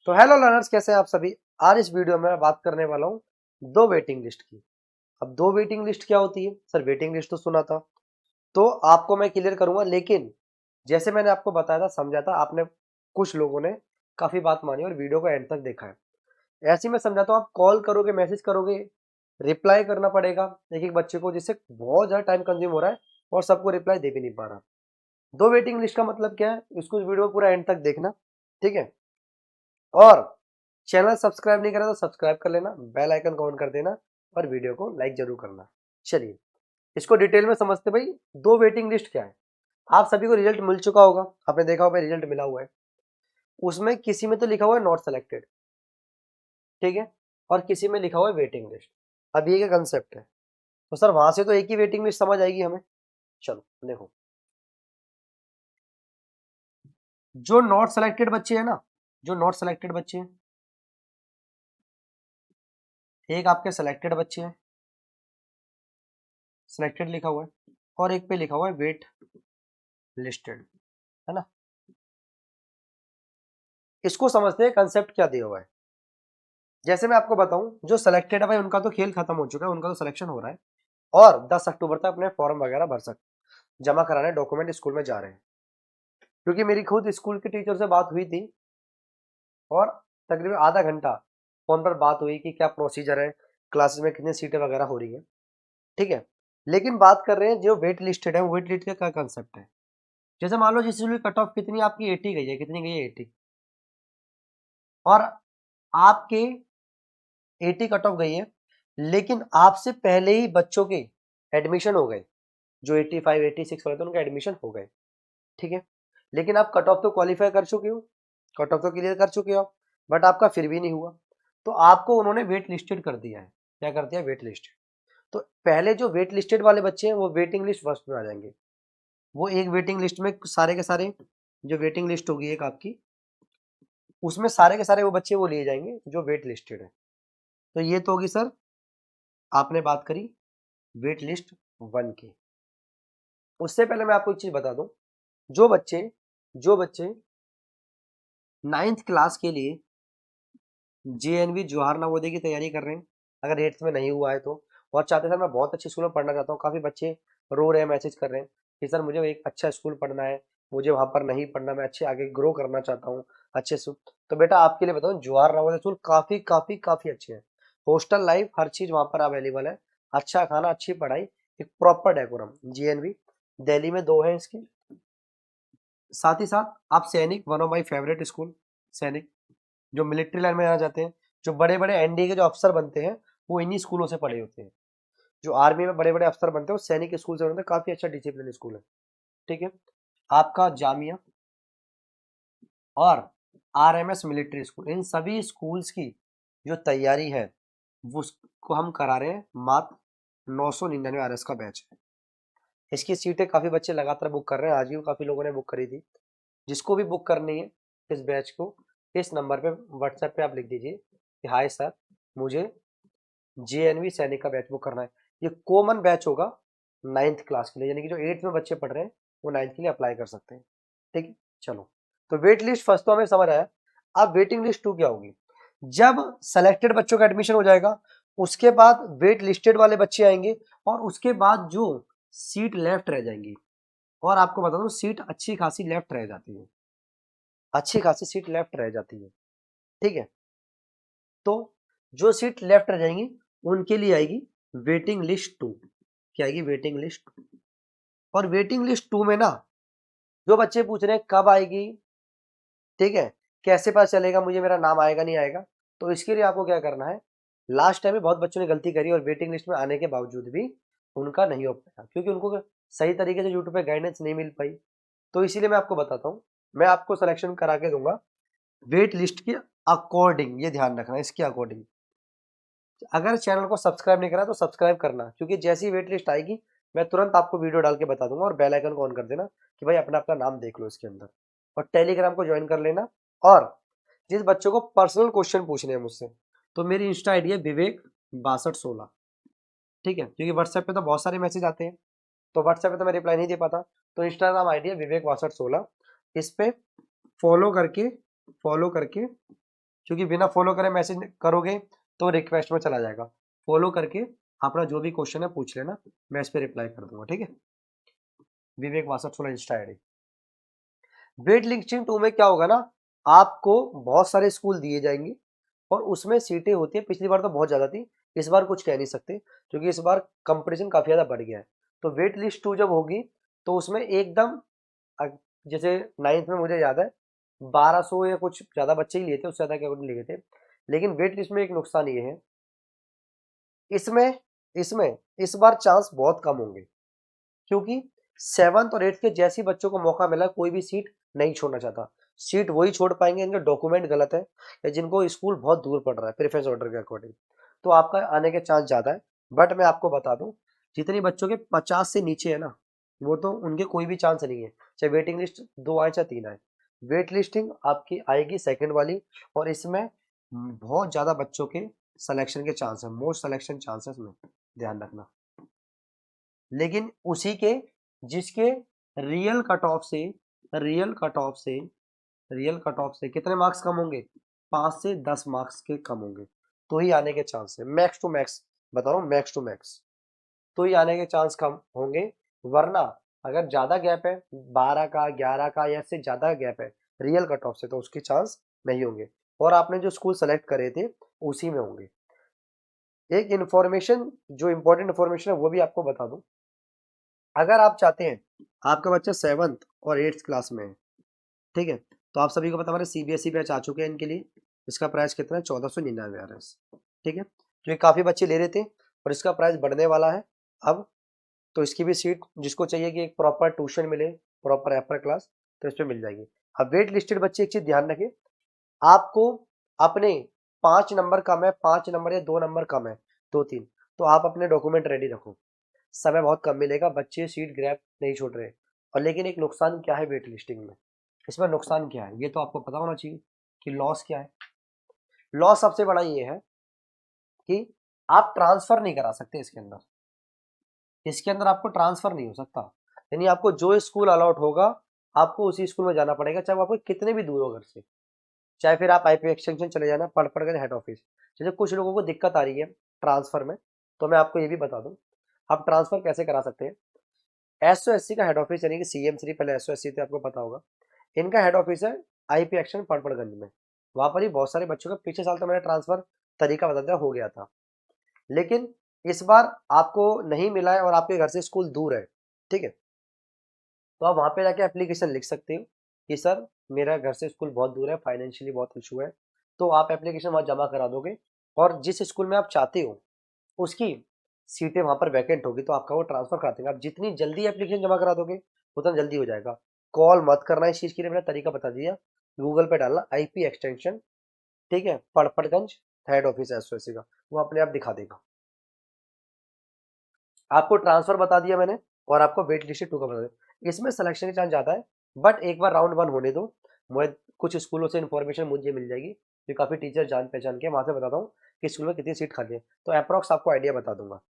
तो hello learners, कैसे हैं आप सभी। आज इस वीडियो में मैं बात करने वाला हूँ दो वेटिंग लिस्ट की। अब दो वेटिंग लिस्ट क्या होती है सर? वेटिंग लिस्ट तो सुना था, तो आपको मैं क्लियर करूंगा, लेकिन जैसे मैंने आपको बताया था, समझा था, आपने कुछ लोगों ने काफी बात मानी और वीडियो को एंड तक देखा है। ऐसे ही मैं समझाता हूँ, आप कॉल करोगे, मैसेज करोगे, रिप्लाई करना पड़ेगा एक एक बच्चे को, जिससे बहुत ज्यादा टाइम कंज्यूम हो रहा है और सबको रिप्लाई दे भी नहीं पा रहा। दो वेटिंग लिस्ट का मतलब क्या है, इसको इस वीडियो को पूरा एंड तक देखना, ठीक है। और चैनल सब्सक्राइब नहीं करा तो सब्सक्राइब कर लेना, बेल आइकन को ऑन कर देना और वीडियो को लाइक जरूर करना। चलिए इसको डिटेल में समझते भाई। दो वेटिंग लिस्ट क्या है? आप सभी को रिजल्ट मिल चुका होगा, आपने देखा होगा रिजल्ट मिला हुआ है, उसमें किसी में तो लिखा हुआ है नॉट सेलेक्टेड, ठीक है, और किसी में लिखा हुआ है वेटिंग लिस्ट। अब ये क्या कंसेप्ट है? तो सर वहां से तो एक ही वेटिंग लिस्ट समझ आएगी हमें। चलो देखो, जो नॉट सेलेक्टेड बच्चे हैं ना, जो नॉट सेलेक्टेड बच्चे हैं, एक आपके सेलेक्टेड बच्चे हैं, सिलेक्टेड लिखा हुआ है, और एक पे लिखा हुआ है वेट लिस्टेड, है ना। इसको समझते हैं कंसेप्ट क्या दिया हुआ है। जैसे मैं आपको बताऊं, जो सिलेक्टेड है भाई उनका तो खेल खत्म हो चुका है, उनका तो सिलेक्शन हो रहा है और 10 अक्टूबर तक अपने फॉर्म वगैरह भर सकते, जमा कराने डॉक्यूमेंट स्कूल में जा रहे हैं। क्योंकि मेरी खुद स्कूल के टीचर से बात हुई थी और तकरीबन आधा घंटा फोन पर बात हुई कि क्या प्रोसीजर है, क्लासेस में कितनी सीटें वगैरह हो रही है, ठीक है। लेकिन बात कर रहे हैं जो वेट लिस्टेड है, वेट लिस्ट का क्या कंसेप्ट है। जैसे मान लो जिस कट ऑफ कितनी आपकी 80 गई है, कितनी गई है 80, और आपके 80 कट ऑफ गई है, लेकिन आपसे पहले ही बच्चों के एडमिशन हो गए, जो 85 86 वाले थे उनके एडमिशन हो गए, ठीक है। लेकिन आप कट ऑफ तो क्वालिफाई कर चुके हो, कट ऑफ तो क्लियर कर चुके हो, बट आपका फिर भी नहीं हुआ, तो आपको उन्होंने वेट लिस्टेड कर दिया है। क्या कर दिया? Wait list. तो पहले जो वेट लिस्टेड वाले बच्चे हैं वो वेटिंग लिस्ट फर्स्ट में आ जाएंगे। वो एक वेटिंग लिस्ट में सारे के सारे, जो वेटिंग लिस्ट होगी एक आपकी, उसमें सारे के सारे वो बच्चे वो लिए जाएंगे जो वेट लिस्टेड है। तो ये तो होगी सर, आपने बात करी वेट लिस्ट वन की। उससे पहले मैं आपको एक चीज बता दूं, जो बच्चे नाइन्थ क्लास के लिए जेएनवी जवाहर नवोदय की तैयारी कर रहे हैं, अगर एट्थ में नहीं हुआ है तो, और चाहते सर मैं बहुत अच्छे स्कूल में पढ़ना चाहता हूँ, काफी बच्चे रो रहे हैं, मैसेज कर रहे हैं कि सर मुझे एक अच्छा स्कूल पढ़ना है, मुझे वहां पर नहीं पढ़ना, मैं अच्छे आगे ग्रो करना चाहता हूँ अच्छे से। तो बेटा आपके लिए बताऊँ, जवाहर नवोदय स्कूल काफी काफी काफी अच्छे हैं। हॉस्टल लाइफ हर चीज वहां पर अवेलेबल है, अच्छा खाना, अच्छी पढ़ाई, एक प्रॉपर डेकोरम। जेएनवी दिल्ली में दो है इसके। साथ ही साथ आप सैनिक, one of my favourite school, सैनिक, जो मिलिट्री लाइन में आ जाते हैं, जो बड़े बड़े एनडीए के जो अफसर बनते हैं वो इन्हीं स्कूलों से पढ़े होते हैं। जो आर्मी में बड़े बड़े अफसर बनते हैं वो सैनिक स्कूल से बनते हैं, काफी अच्छा डिसिप्लिन स्कूल है, ठीक है। आपका जामिया और आरएमएस मिलिट्री स्कूल, इन सभी स्कूल्स की जो तैयारी है वो उसको हम करा रहे हैं मात्र 999 आरएस का बैच है। इसकी सीटें काफी बच्चे लगातार बुक कर रहे हैं, आज भी काफी लोगों ने बुक करी थी। जिसको भी बुक करनी है इस बैच को, इस नंबर पे व्हाट्सएप पे आप लिख दीजिए कि हाय सर, मुझे जेएनवी सैनिक का बैच बुक करना है। ये कॉमन बैच होगा नाइन्थ क्लास के लिए, यानी कि जो एट्थ में बच्चे पढ़ रहे हैं वो नाइन्थ के लिए अप्लाई कर सकते हैं, ठीक है। चलो, तो वेट लिस्ट फर्स्ट तो हमें समझ आया। अब वेटिंग लिस्ट टू क्या होगी? जब सेलेक्टेड बच्चों का एडमिशन हो जाएगा, उसके बाद वेट लिस्टेड वाले बच्चे आएंगे, और उसके बाद जो सीट लेफ्ट रह जाएंगी, और आपको बता दूं सीट अच्छी खासी लेफ्ट रह जाती है, अच्छी खासी सीट लेफ्ट रह जाती है, ठीक है। तो जो सीट लेफ्ट रह जाएंगी उनके लिए आएगी वेटिंग लिस्ट टू। क्या आएगी? Waiting list. और वेटिंग लिस्ट टू में ना, जो बच्चे पूछ रहे हैं कब आएगी, ठीक है, कैसे पता चलेगा मुझे मेरा नाम आएगा नहीं आएगा, तो इसके लिए आपको क्या करना है, लास्ट टाइम में बहुत बच्चों ने गलती करी और वेटिंग लिस्ट में आने के बावजूद भी उनका नहीं हो पाया, क्योंकि उनको सही तरीके से यूट्यूब पे गाइडेंस नहीं मिल पाई। तो इसीलिए मैं आपको बताता हूँ, मैं आपको सिलेक्शन करा के दूंगा वेट लिस्ट के अकॉर्डिंग, ये ध्यान रखना इसके अकॉर्डिंग। अगर चैनल को सब्सक्राइब नहीं करा तो सब्सक्राइब करना, क्योंकि जैसी वेट लिस्ट आएगी मैं तुरंत आपको वीडियो डाल के बता दूंगा, और बेल आइकन को ऑन कर देना कि भाई अपना अपना नाम देख लो इसके अंदर, और टेलीग्राम को ज्वाइन कर लेना। और जिस बच्चों को पर्सनल क्वेश्चन पूछने हैं मुझसे, तो मेरी इंस्टा आईडी है विवेक 6216, ठीक है, क्योंकि व्हाट्सएप पे तो बहुत सारे मैसेज आते हैं, तो व्हाट्सएप पे तो मैं रिप्लाई नहीं दे पाता, तो इंस्टाग्राम आईडी है विवेक 6216। इस पे फॉलो करके क्योंकि बिना फॉलो करे मैसेज करोगे तो रिक्वेस्ट में चला जाएगा। फॉलो करके अपना जो भी क्वेश्चन है पूछ लेना, मैं इस पर रिप्लाई कर दूंगा, ठीक है। विवेक वासव 16 इंस्टा आईडी। वेट लिस्टिंग 2 में क्या होगा ना, आपको बहुत सारे स्कूल दिए जाएंगे और उसमें सीटें होती है। पिछली बार तो बहुत ज्यादा थी, इस बार कुछ कह नहीं सकते क्योंकि इस बार कंपटीशन काफी ज्यादा बढ़ गया है। तो वेट लिस्ट 2 जब होगी तो उसमें एकदम जैसे 9th में मुझे याद है 1200 या कुछ ज्यादा बच्चे ही लिए थे, उससे ज्यादा क्या लिए थे। लेकिन वेट लिस्ट में एक नुकसान ये है, इसमें इसमें इस बार चांस बहुत कम होंगे क्योंकि 7th और 8th के जैसे बच्चों को मौका मिला, कोई भी सीट नहीं छोड़ना चाहता। सीट वही छोड़ पाएंगे इनके डॉक्यूमेंट गलत है या जिनको स्कूल बहुत दूर पड़ रहा है प्रेफरेंस ऑर्डर के अकॉर्डिंग, तो आपका आने के चांस ज्यादा है। बट मैं आपको बता दूं, जितने बच्चों के 50 से नीचे है ना, वो तो उनके कोई भी चांस नहीं है, चाहे वेटिंग लिस्ट 2 आए चाहे 3 आए। वेट लिस्टिंग आपकी आएगी सेकंड वाली, और इसमें बहुत ज्यादा बच्चों के सिलेक्शन के चांस है, मोस्ट सिलेक्शन चांसेस में, ध्यान रखना। लेकिन उसी के जिसके रियल कट ऑफ से रियल कट ऑफ से रियल कट ऑफ से कितने मार्क्स कम होंगे, 5 से 10 मार्क्स के कम होंगे, तो ही आने के चांस है। मैक्स टू मैक्स बता रहा हूँ, मैक्स टू मैक्स तो ही आने के चांस कम होंगे। वरना अगर ज्यादा गैप है, 12 का 11 का या इससे ज्यादा गैप है रियल कट ऑफ से, तो उसके चांस नहीं होंगे और आपने जो स्कूल सेलेक्ट करे थे उसी में होंगे। एक इंफॉर्मेशन, जो इंपॉर्टेंट इंफॉर्मेशन है वो भी आपको बता दूं। अगर आप चाहते हैं आपका बच्चा 7th और 8th क्लास में है, ठीक है, तो आप सभी को पता, हमारे सीबीएसई बैच आ चुके हैं इनके लिए। इसका प्राइस कितना है, 1499 RS, ठीक है। तो ये काफी बच्चे ले रहे थे और इसका प्राइस बढ़ने वाला है अब। तो इसकी भी सीट जिसको चाहिए कि एक प्रॉपर ट्यूशन मिले, प्रॉपर अपर क्लास, तो इस पर मिल जाएगी। अब वेट लिस्टेड बच्चे एक चीज ध्यान रखें, आपको अपने 5 नंबर कम है, 5 नंबर या 2 नंबर कम है, 2-3, तो आप अपने डॉक्यूमेंट रेडी रखो, समय बहुत कम मिलेगा, बच्चे सीट ग्रैब नहीं छोड़ रहे। और लेकिन एक नुकसान क्या है वेट लिस्टिंग में, इसमें नुकसान क्या है ये तो आपको पता होना चाहिए कि लॉस क्या है। लॉस सबसे बड़ा ये है कि आप ट्रांसफर नहीं करा सकते इसके अंदर आपको ट्रांसफर नहीं हो सकता। यानी आपको जो स्कूल अलॉट होगा आपको उसी स्कूल में जाना पड़ेगा, चाहे वो आपको कितने भी दूर हो घर से। चाहे फिर आप आईपी एक्सटेंशन चले जाना, पढ़ पढ़ कर हेड ऑफिस। जैसे कुछ लोगों को दिक्कत आ रही है ट्रांसफर में, तो मैं आपको ये भी बता दूं, आप ट्रांसफर कैसे करा सकते हैं। एसओएससी का हेड ऑफिस यानी कि सीएम3, पहले एसओएससी थे आपको पता होगा, इनका हेड ऑफिस है आईपी एक्शन पड़पड़गंज में। वहां पर ही बहुत सारे बच्चों का पिछले साल तो मैंने ट्रांसफर तरीका बता दिया, हो गया था। लेकिन इस बार आपको नहीं मिला है और आपके घर से स्कूल दूर है, ठीक है, तो आप वहां पे जाके एप्लीकेशन लिख सकते हो कि सर मेरा घर से स्कूल बहुत दूर है, फाइनेंशियली बहुत इशू है। तो आप एप्लीकेशन वहां जमा करा दोगे और जिस स्कूल में आप चाहते हो उसकी सीटें वहां पर वैकेंट होगी, तो आपका वो ट्रांसफर करा देंगे। आप जितनी जल्दी एप्लीकेशन जमा करा दोगे उतना जल्दी हो जाएगा। कॉल मत करना, इस चीज के लिए मैंने तरीका बता दिया, गूगल पे डालना आईपी एक्सटेंशन, ठीक है, पड़पड़गंज हेड ऑफिस एसओएससी का, वो अपने आप दिखा देगा। आपको ट्रांसफर बता दिया मैंने और आपको वेट लिस्ट 2 का बता दिया। इसमें सिलेक्शन का चांस ज्यादा है, बट एक बार राउंड 1 होने दो, मैं कुछ स्कूलों से इन्फॉर्मेशन मुझे मिल जाएगी, जो काफी टीचर जान पहचान के, वहां से बताता हूँ कि स्कूल में कितनी सीट खाली है, तो अप्रॉक्स आपको आइडिया बता दूंगा।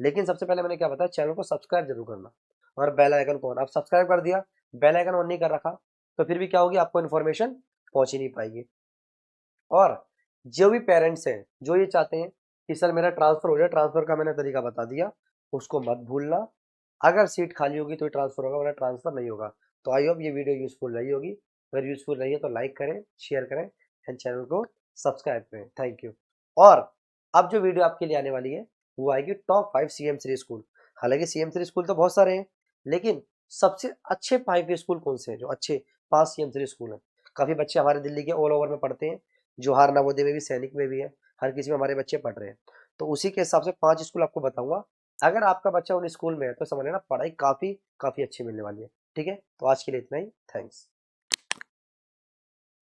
लेकिन सबसे पहले मैंने क्या बताया, चैनल को सब्सक्राइब जरूर करना और बेल आइकन को ऑन। आप सब्सक्राइब कर दिया, बेल आइकन ऑन नहीं कर रखा, तो फिर भी क्या होगी, आपको इन्फॉर्मेशन पहुंच ही नहीं पाएगी। और जो भी पेरेंट्स हैं जो ये चाहते हैं कि सर मेरा ट्रांसफर हो जाए, ट्रांसफर का मैंने तरीका बता दिया, उसको मत भूलना। अगर सीट खाली होगी तो ट्रांसफर होगा, वरना ट्रांसफर नहीं होगा। तो आई होप ये वीडियो यूजफुल रही होगी, अगर यूजफुल रही है तो लाइक करें, शेयर करें एंड चैनल को सब्सक्राइब करें। Thank you. और अब जो वीडियो आपके लिए आने वाली है वो आएगी टॉप 5 CM3 स्कूल। हालांकि CM3 स्कूल तो बहुत सारे हैं, लेकिन सबसे अच्छे 5 स्कूल कौन से हैं, जो अच्छे 5 CM3 स्कूल हैं। काफी बच्चे हमारे दिल्ली के ऑल ओवर में पढ़ते हैं, जोहार नवोदय में भी, सैनिक में भी है, हर किसी में हमारे बच्चे पढ़ रहे हैं। तो उसी के हिसाब से 5 स्कूल आपको बताऊंगा। अगर आपका बच्चा उन स्कूल में है तो समझ लेना पढ़ाई काफी काफी अच्छी मिलने वाली है। ठीक है, तो आज के लिए इतना ही, थैंक्स।